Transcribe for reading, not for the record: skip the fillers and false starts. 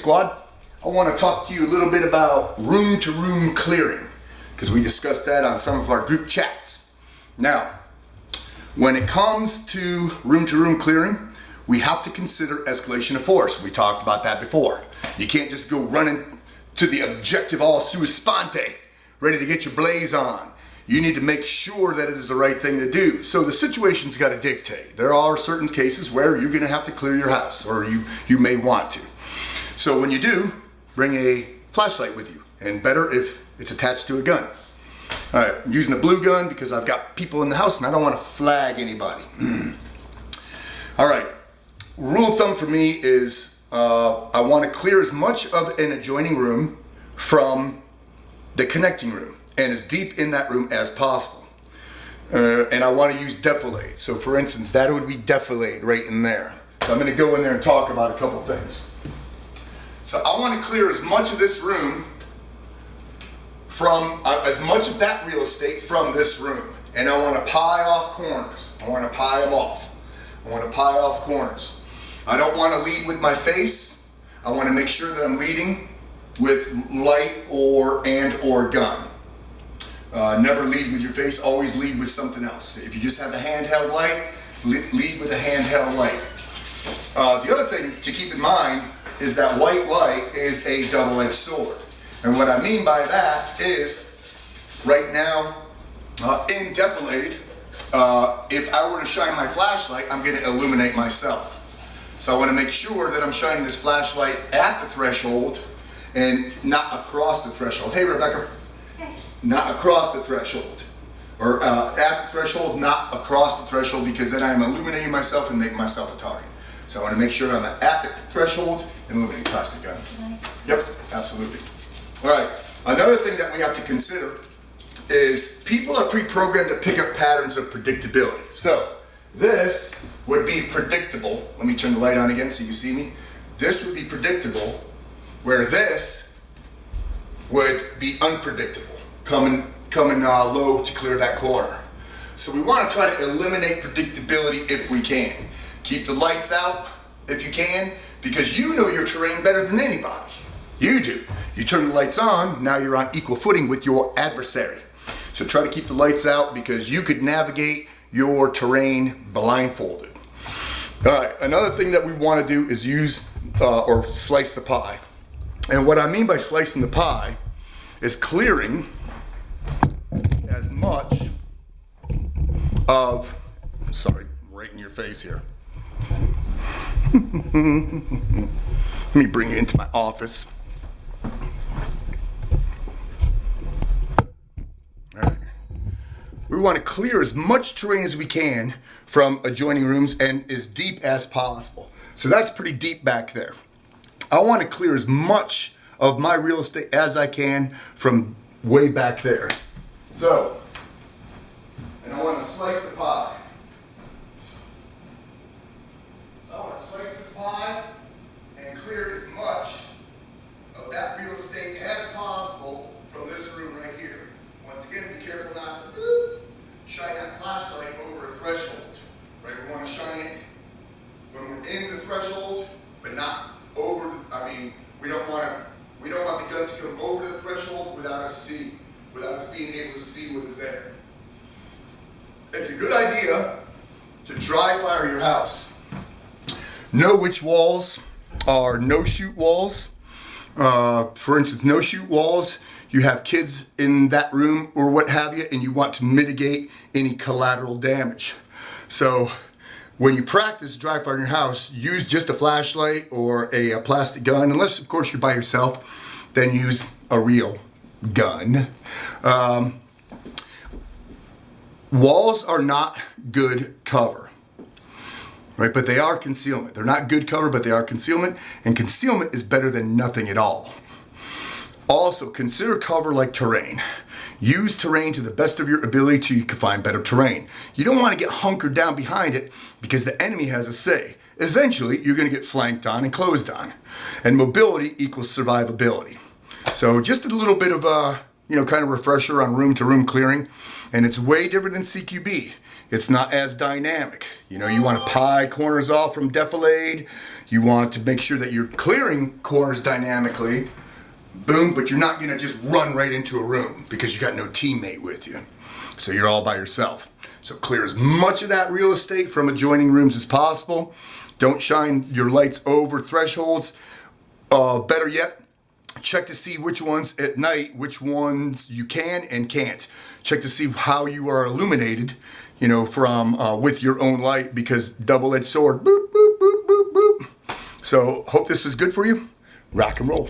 squad, I want to talk to you a little bit about room-to-room clearing, because we discussed that on some of our group chats. Now, when it comes to room-to-room clearing, we have to consider escalation of force. We talked about that before. You can't just go running to the objective all sua sponte, ready to get your blaze on. You need to make sure that it is the right thing to do. So the situation's got to dictate. There are certain cases where you're going to have to clear your house, or you may want to. So when you do, bring a flashlight with you, and better if it's attached to a gun. All right, I'm using a blue gun because I've got people in the house and I don't want to flag anybody. All right, rule of thumb for me is I want to clear as much of an adjoining room from the connecting room and as deep in that room as possible. And I want to use defilade. So for instance, that would be defilade right in there. So I'm going to go in there and talk about a couple things. So I want to clear as much of this room from, as much of that real estate from this room. And I want to pie off corners. I want to pie them off. I want to pie off corners. I don't want to lead with my face. I want to make sure that I'm leading with light or gun. Never lead with your face, always lead with something else. If you just have a handheld light, lead with a handheld light. The other thing to keep in mind is that white light is a double-edged sword. And what I mean by that is, right now, in defilade, if I were to shine my flashlight, I'm going to illuminate myself. So I want to make sure that I'm shining this flashlight at the threshold and not across the threshold. Hey, Rebecca. Hey. Not across the threshold. Or at the threshold, not across the threshold, because then I'm illuminating myself and making myself a target. So I want to make sure I'm at the threshold and illuminating plastic gun. Yep, absolutely. All right, another thing that we have to consider is people are pre-programmed to pick up patterns of predictability. So this would be predictable. Let me turn the light on again so you can see me. This would be predictable, where this would be unpredictable, coming low to clear that corner. So we want to try to eliminate predictability if we can. Keep the lights out if you can, because you know your terrain better than anybody. You do. You turn the lights on, now you're on equal footing with your adversary. So try to keep the lights out, because you could navigate your terrain blindfolded. All right, another thing that we want to do is use or slice the pie. And what I mean by slicing the pie is clearing as much of, sorry, right in your face here. Let me bring it into my office. All right. We want to clear as much terrain as we can from adjoining rooms and as deep as possible. So that's pretty deep back there. I want to clear as much of my real estate as I can from way back there. So, and I want to slice the pie. So I want to slice this pie and clear as much of that real estate as possible from this room right here. Once again, be careful not to shine that flashlight over a threshold. Right? We want to shine it when we're in the threshold, but not over. We don't want the gun to come over the threshold without us being able to see what is there. It's a good idea to dry fire your house. Know which walls are no-shoot walls. For instance, no-shoot walls, you have kids in that room or what have you, and you want to mitigate any collateral damage. So when you practice dry fire in your house, use just a flashlight or a plastic gun, unless of course you're by yourself, then use a real gun. Walls are not good cover. Right, but they are concealment. They're not good cover, but they are concealment, and concealment is better than nothing at all. Also, consider cover like terrain. Use terrain to the best of your ability till you can find better terrain. You don't want to get hunkered down behind it, because the enemy has a say. Eventually, you're going to get flanked on and closed on. And mobility equals survivability. So just a little bit of kind of refresher on room to room clearing. And it's way different than CQB. It's not as dynamic. You want to pie corners off from defilade. You want to make sure that you're clearing corners dynamically. Boom, but you're not going to just run right into a room because you got no teammate with you. So you're all by yourself. So clear as much of that real estate from adjoining rooms as possible. Don't shine your lights over thresholds. Better yet, check to see which ones at night, which ones you can and can't. Check to see how you are illuminated, from with your own light, because double-edged sword, boop, boop, boop, boop, boop. So hope this was good for you. Rock and roll.